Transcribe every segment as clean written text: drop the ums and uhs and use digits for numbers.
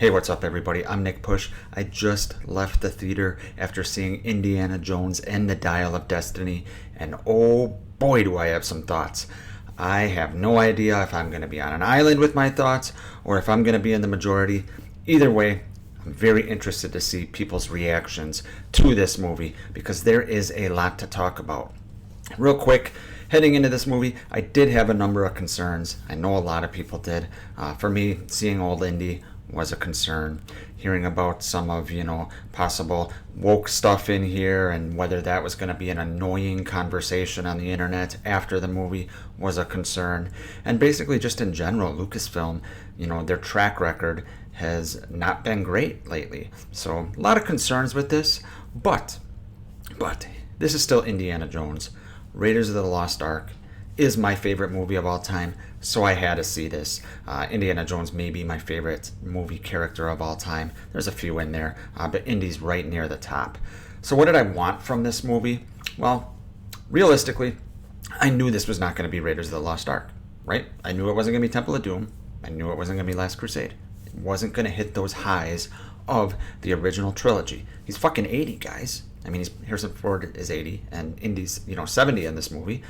Hey, what's up, everybody? I'm Nick Push. I just left the theater after seeing Indiana Jones and the Dial of Destiny, and oh boy, do I have some thoughts. I have no idea if I'm going to be on an island with my thoughts or if I'm going to be in the majority. Either way, I'm very interested to see people's reactions to this movie because there is a lot to talk about. Real quick, heading into this movie, I did have a number of concerns. I know a lot of people did. For me, seeing old Indy was a concern. Hearing about some of, possible woke stuff in here and whether that was going to be an annoying conversation on the internet after the movie was a concern. And basically just in general, Lucasfilm, their track record has not been great lately. So a lot of concerns with this, but this is still Indiana Jones. Raiders of the Lost Ark is my favorite movie of all time, so I had to see this. Indiana Jones may be my favorite movie character of all time. There's a few in there, but Indy's right near the top. So what did I want from this movie? Well, realistically, I knew this was not going to be Raiders of the Lost Ark, right? I knew it wasn't going to be Temple of Doom. I knew it wasn't going to be Last Crusade. It wasn't going to hit those highs of the original trilogy. He's fucking 80, guys. I mean, Harrison Ford is 80, and Indy's, 70 in this movie.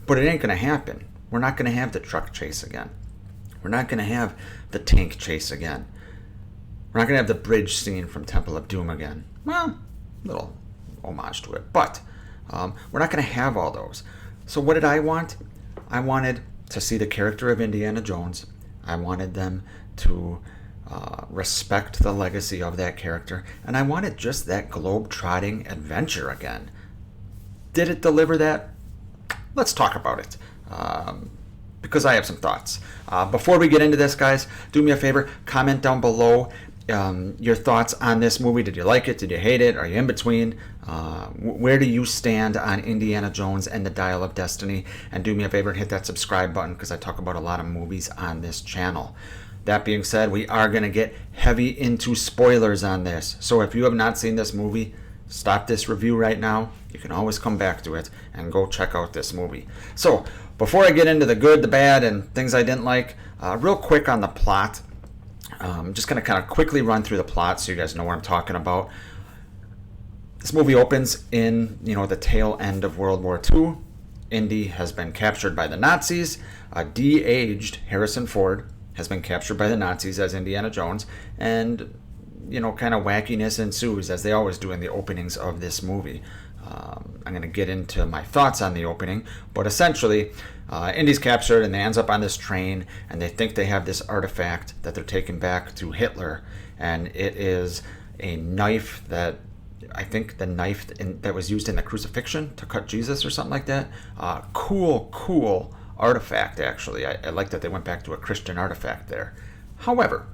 But it ain't going to happen. We're not going to have the truck chase again. We're not going to have the tank chase again. We're not going to have the bridge scene from Temple of Doom again. Well, little homage to it. But we're not going to have all those. So what did I want? I wanted to see the character of Indiana Jones. I wanted them to respect the legacy of that character. And I wanted just that globe-trotting adventure again. Did it deliver that? Let's talk about it, because I have some thoughts. Before we get into this, guys, do me a favor, comment down below your thoughts on this movie. Did you like it? Did you hate it? Are you in between? Where do you stand on Indiana Jones and the Dial of Destiny? And do me a favor and hit that subscribe button, because I talk about a lot of movies on this channel. That being said, we are going to get heavy into spoilers on this. So if you have not seen this movie, stop this review right now. You can always come back to it and go check out this movie. So, before I get into the good, the bad, and things I didn't like, real quick on the plot. I'm just going to kind of quickly run through the plot so you guys know what I'm talking about. This movie opens in, the tail end of World War II. Indy has been captured by the Nazis. A de-aged Harrison Ford has been captured by the Nazis as Indiana Jones. And kind of wackiness ensues, as they always do in the openings of this movie. I'm going to get into my thoughts on the opening, but essentially, Indy's captured and they ends up on this train, and they think they have this artifact that they're taking back to Hitler, and it is a knife that, I think the knife that was used in the crucifixion to cut Jesus or something like that. Cool artifact, actually. I like that they went back to a Christian artifact there. However,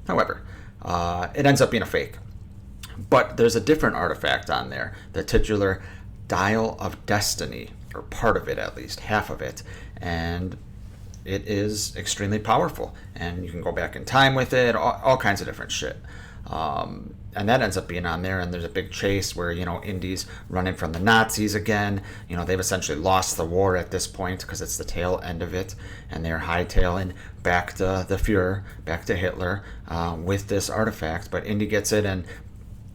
it ends up being a fake. But there's a different artifact on there, the titular Dial of Destiny, or part of it at least, half of it. And it is extremely powerful. And you can go back in time with it, all kinds of different shit. And that ends up being on there, and there's a big chase where, Indy's running from the Nazis again. They've essentially lost the war at this point because it's the tail end of it, and they're hightailing back to the Fuhrer, back to Hitler, with this artifact. But Indy gets it, and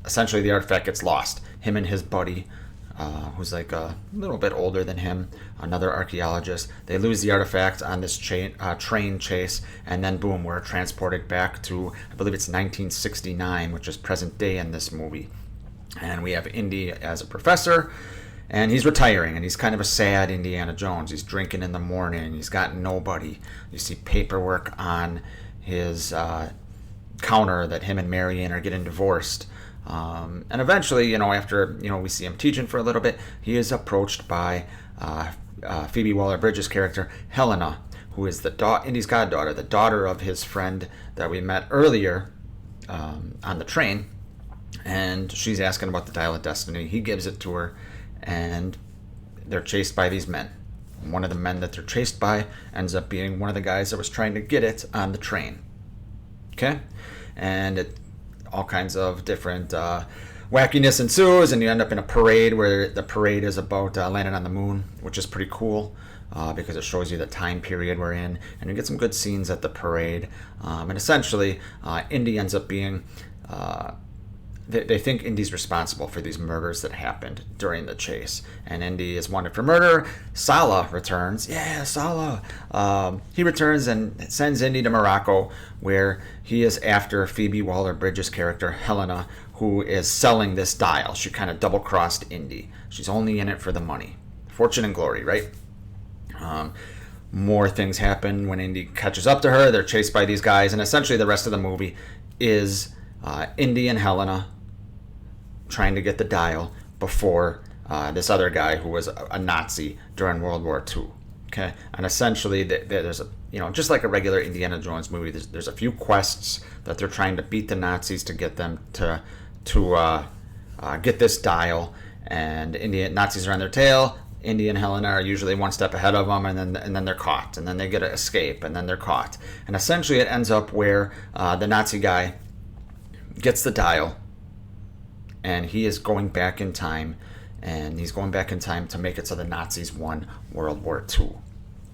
essentially the artifact gets lost. Him and his buddy, who's like a little bit older than him, another archaeologist, they lose the artifact on this train chase, and then boom, we're transported back to, I believe it's 1969, which is present day in this movie. And we have Indy as a professor, and he's retiring, and he's kind of a sad Indiana Jones. He's drinking in the morning, he's got nobody. You see paperwork on his counter that him and Marianne are getting divorced. And eventually, after, we see him teaching for a little bit, he is approached by Phoebe Waller-Bridge's character, Helena, who is Indy's goddaughter, the daughter of his friend that we met earlier on the train. And she's asking about the Dial of Destiny. He gives it to her, and they're chased by these men. One of the men that they're chased by ends up being one of the guys that was trying to get it on the train. Okay? And all kinds of different wackiness ensues, and you end up in a parade where the parade is about landing on the moon, which is pretty cool. because it shows you the time period we're in, and you get some good scenes at the parade. And essentially, Indy ends up being. They think Indy's responsible for these murders that happened during the chase, and Indy is wanted for murder. Sallah returns. Yeah, Sallah. He returns and sends Indy to Morocco, where he is after Phoebe Waller-Bridge's character Helena, who is selling this dial. She kind of double-crossed Indy. She's only in it for the money, fortune and glory, right? More things happen when Indy catches up to her. They're chased by these guys, and essentially the rest of the movie is Indy and Helena trying to get the dial before this other guy who was a Nazi during World War II. Okay, and essentially there's just like a regular Indiana Jones movie, there's a few quests that they're trying to beat the Nazis to get them to get this dial, and Nazis are on their tail. Indy and Helena are usually one step ahead of them, and then they're caught, and then they get to escape, and then they're caught, and essentially it ends up where the Nazi guy gets the dial, and he is going back in time, and he's going back in time to make it so the Nazis won World War II.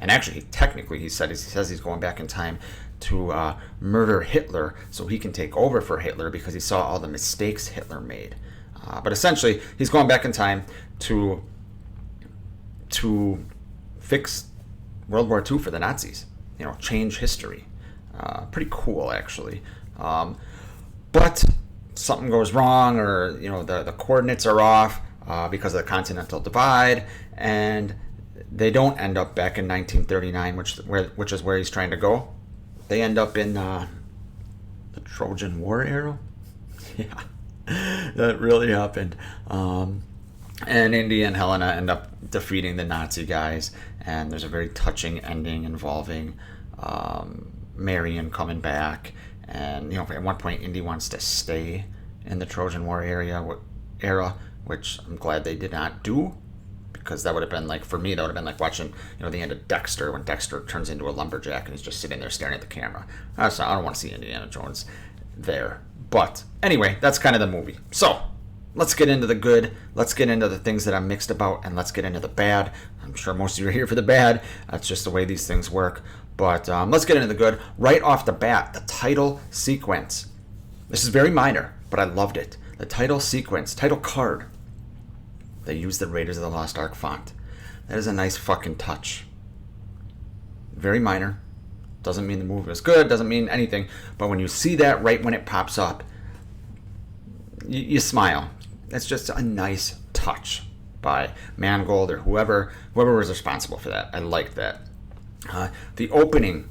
And actually, technically, he says he's going back in time to murder Hitler so he can take over for Hitler because he saw all the mistakes Hitler made. But essentially, he's going back in time to fix World War II for the Nazis. Change history. Pretty cool, actually. But something goes wrong, or the coordinates are off because of the Continental Divide, and they don't end up back in 1939, which is where he's trying to go. They end up in the Trojan War era. Yeah, that really happened. And Indy and Helena end up defeating the Nazi guys, and there's a very touching ending involving Marion coming back. And at one point, Indy wants to stay in the Trojan War era, which I'm glad they did not do, because that would have been for me, that would have been like watching the end of Dexter, when Dexter turns into a lumberjack and he's just sitting there staring at the camera. I don't want to see Indiana Jones there. But anyway, that's kind of the movie. So let's get into the good. Let's get into the things that I'm mixed about, and let's get into the bad. I'm sure most of you are here for the bad. That's just the way these things work. But let's get into the good. Right off the bat, the title sequence. This is very minor, but I loved it. The title sequence, title card. They used the Raiders of the Lost Ark font. That is a nice fucking touch. Very minor. Doesn't mean the movie was good, doesn't mean anything. But when you see that right when it pops up, you smile. It's just a nice touch by Mangold or whoever was responsible for that. I liked that. The opening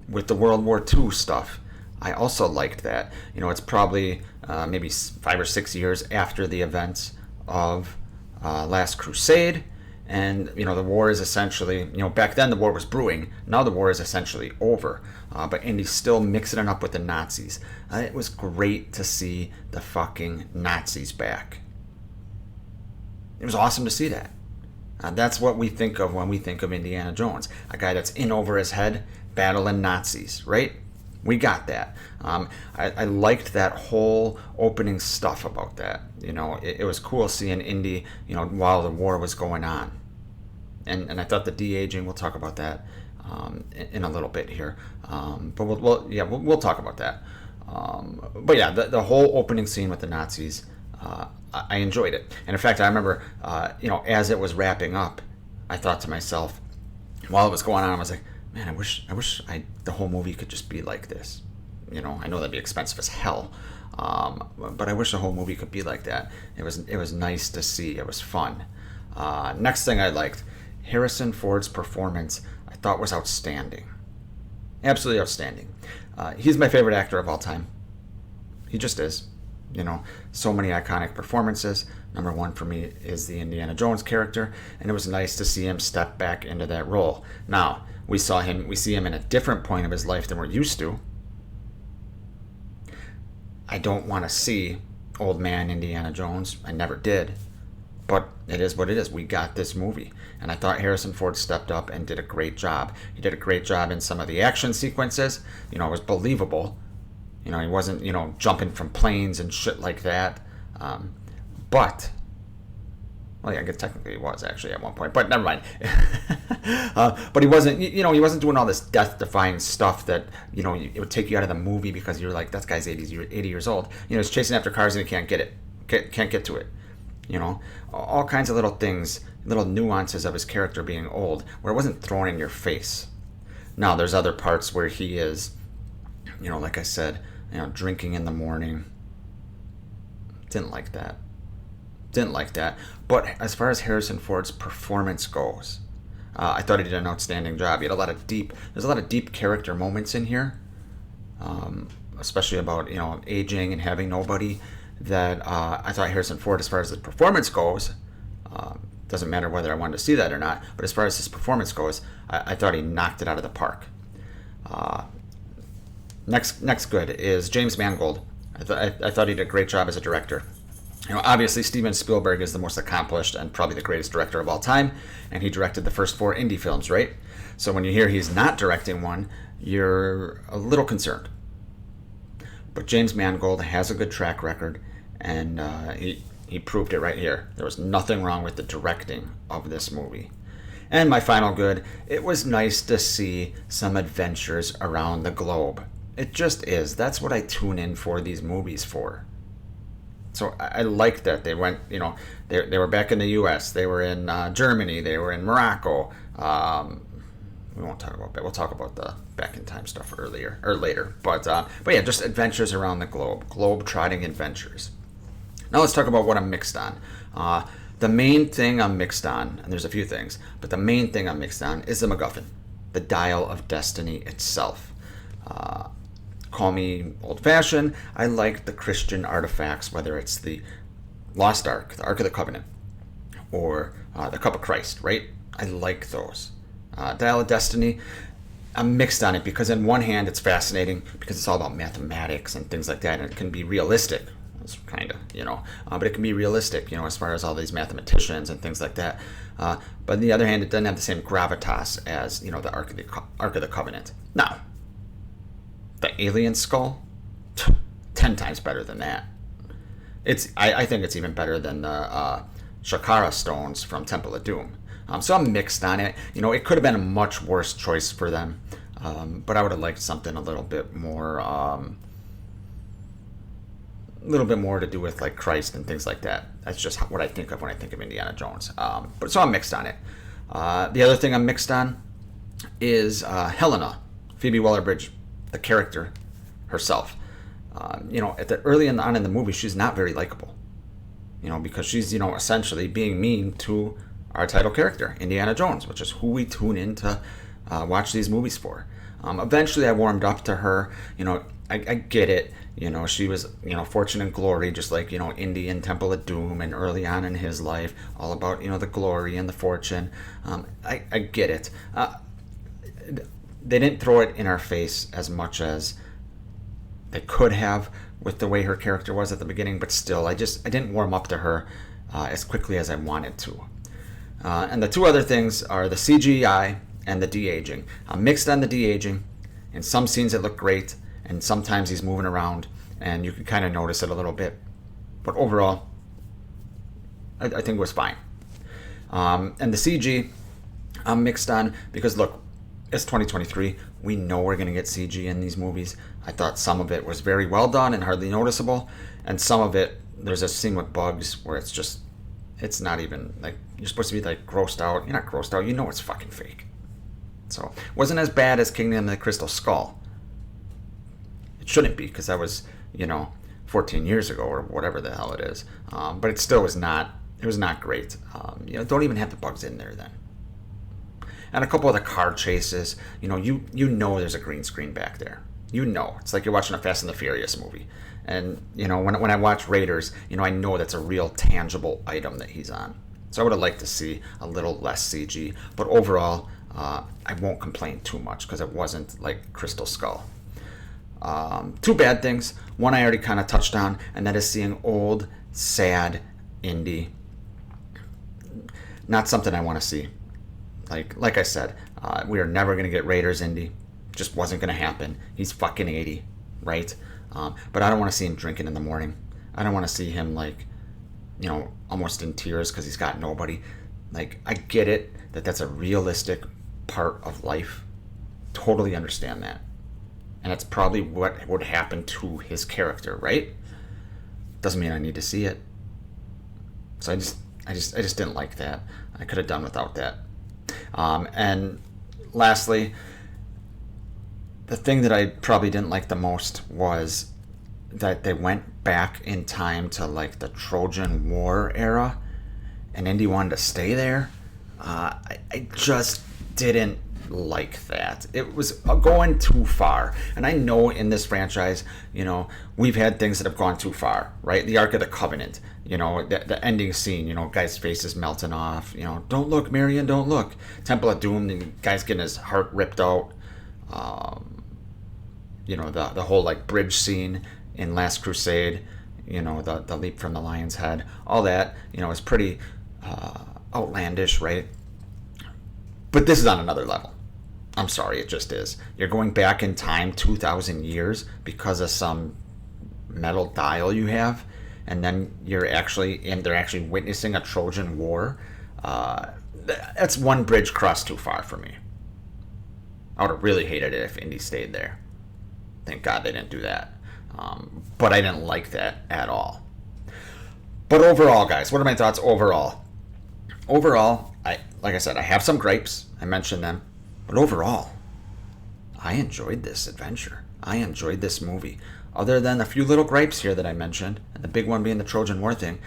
with the World War II stuff, I also liked that. It's probably maybe 5 or 6 years after the events of Last Crusade, and the war is essentially, back then the war was brewing. Now the war is essentially over, but Indy's still mixing it up with the Nazis. It was great to see the fucking Nazis back. It was awesome to see that. That's what we think of when we think of Indiana Jones. A guy that's in over his head, battling Nazis, right? We got that. I liked that whole opening stuff about that. It was cool seeing Indy, while the war was going on. And I thought the de-aging, we'll talk about that in a little bit here. But we'll talk about that. But yeah, the whole opening scene with the Nazis, I enjoyed it. And in fact, I remember, as it was wrapping up, I thought to myself, while it was going on, I was like, man, I wish the whole movie could just be like this. I know that'd be expensive as hell, but I wish the whole movie could be like that. It was nice to see. It was fun. Next thing I liked, Harrison Ford's performance, I thought was outstanding. Absolutely outstanding. He's my favorite actor of all time. He just is. So many iconic performances. Number one for me is the Indiana Jones character, and it was nice to see him step back into that role. Now, we see him in a different point of his life than we're used to. I don't want to see old man Indiana Jones. I never did. But it is what it is. We got this movie. And I thought Harrison Ford stepped up and did a great job. He did a great job in some of the action sequences. It was believable. He wasn't, jumping from planes and shit like that. But Well, yeah, I guess technically he was actually at one point, but never mind. But he wasn't, he wasn't doing all this death-defying stuff that, it would take you out of the movie because you're like, that guy's 80 years old. He's chasing after cars and he can't get it, can't get to it. All kinds of little things, little nuances of his character being old, where it wasn't thrown in your face. Now, there's other parts where he is, like I said, drinking in the morning. Didn't like that. But as far as Harrison Ford's performance goes, I thought he did an outstanding job. He had there's a lot of deep character moments in here, especially about, aging and having nobody, that I thought Harrison Ford, as far as the performance goes, doesn't matter whether I wanted to see that or not, but as far as his performance goes, I thought he knocked it out of the park. Next good is James Mangold. I thought he did a great job as a director. Obviously, Steven Spielberg is the most accomplished and probably the greatest director of all time, and he directed the first 4 indie films, right? So when you hear he's not directing one, you're a little concerned. But James Mangold has a good track record, and he proved it right here. There was nothing wrong with the directing of this movie. And my final good, it was nice to see some adventures around the globe. It just is. That's what I tune in for these movies for. So I like that they went, they were back in the U.S., they were in Germany, they were in Morocco. We won't talk about that. We'll talk about the back in time stuff later. But yeah, just adventures around the globe-trotting adventures. Now let's talk about what I'm mixed on. The main thing I'm mixed on, and there's a few things, but the main thing I'm mixed on is the MacGuffin, the Dial of Destiny itself. Call me old-fashioned. I like the Christian artifacts, whether it's the Lost Ark, the Ark of the Covenant, or the Cup of Christ, right? I like those. Dial of Destiny, I'm mixed on it because on one hand it's fascinating because it's all about mathematics and things like that, and it can be realistic. It's kind of, but it can be realistic, as far as all these mathematicians and things like that. But on the other hand, it doesn't have the same gravitas as, the Ark of the Covenant. Now, the alien skull, 10 times better than that. I think it's even better than the Shakara stones from Temple of Doom. So I'm mixed on it. It could have been a much worse choice for them, but I would have liked something a little bit more to do with like Christ and things like that. That's just what I think of when I think of Indiana Jones. But so I'm mixed on it. The other thing I'm mixed on is Helena, Phoebe Waller-Bridge, the character herself. At the early on in the movie, she's not very likable. Because she's essentially being mean to our title character, Indiana Jones, which is who we tune in to watch these movies for. Eventually, I warmed up to her. I get it. She was, fortune and glory, just like, Indy in Temple of Doom and early on in his life, all about, the glory and the fortune. I get it. They didn't throw it in our face as much as they could have with the way her character was at the beginning, but still, I didn't warm up to her as quickly as I wanted to. And the two other things are the CGI and the de-aging. I'm mixed on the de-aging. In some scenes it looked great, and sometimes he's moving around, and you can kind of notice it a little bit. But overall, I think it was fine. And the CG, I'm mixed on because, look, it's 2023. We know we're going to get CG in these movies. I thought some of it was very well done and hardly noticeable, and some of it, there's a scene with bugs where it's not even, like, you're supposed to be, like, grossed out. You're not grossed out. You know it's fucking fake. So, it wasn't as bad as Kingdom of the Crystal Skull. It shouldn't be, because that was, 14 years ago or whatever the hell it is. But it still was not great. Don't even have the bugs in there then. And a couple of the car chases, you know there's a green screen back there. It's like you're watching a Fast and the Furious movie. And, when I watch Raiders, I know that's a real tangible item that he's on. So I would have liked to see a little less CG. But overall, I won't complain too much because it wasn't like Crystal Skull. Two bad things. One I already kind of touched on, and that is seeing old, sad Indy. Not something I want to see. Like I said, we are never going to get Raiders Indy. Just wasn't going to happen. He's fucking 80, right? But I don't want to see him drinking in the morning. I don't want to see him, almost in tears because he's got nobody. Like, I get it that that's a realistic part of life. Totally understand that. And that's probably what would happen to his character, right? Doesn't mean I need to see it. So I just didn't like that. I could have done without that. And lastly, the thing that I probably didn't like the most was that they went back in time to like the Trojan War era, and Indy wanted to stay there. I just didn't like that. It was going too far. And I know in this franchise, we've had things that have gone too far, right? The Ark of the Covenant, the ending scene, guy's face is melting off, don't look, Marion, don't look. Temple of Doom, the guy's getting his heart ripped out. The whole like bridge scene in Last Crusade, the leap from the lion's head, all that, is pretty outlandish, right? But this is on another level. I'm sorry, it just is. You're going back in time 2,000 years because of some metal dial you have, and then they're actually witnessing a Trojan War. That's one bridge crossed too far for me. I would have really hated it if Indy stayed there. Thank God they didn't do that. But I didn't like that at all. But overall, guys, what are my thoughts overall? Overall, like I said, I have some gripes. I mentioned them. But overall, I enjoyed this adventure. I enjoyed this movie. Other than a few little gripes here that I mentioned, and the big one being the Trojan War thing,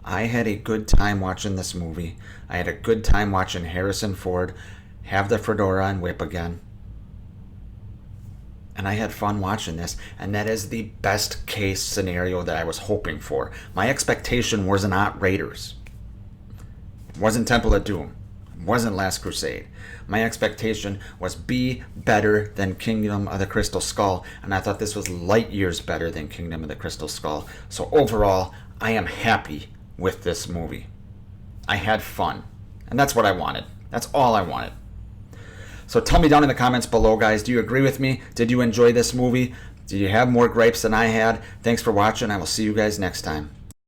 I had a good time watching this movie. I had a good time watching Harrison Ford have the fedora and whip again. And I had fun watching this, and that is the best case scenario that I was hoping for. My expectation was not Raiders. It wasn't Temple of Doom. It wasn't Last Crusade. My expectation was be better than Kingdom of the Crystal Skull, and I thought this was light years better than Kingdom of the Crystal Skull. So overall, I am happy with this movie. I had fun, and that's what I wanted. That's all I wanted. So tell me down in the comments below, guys, do you agree with me? Did you enjoy this movie? Did you have more gripes than I had? Thanks for watching. I will see you guys next time.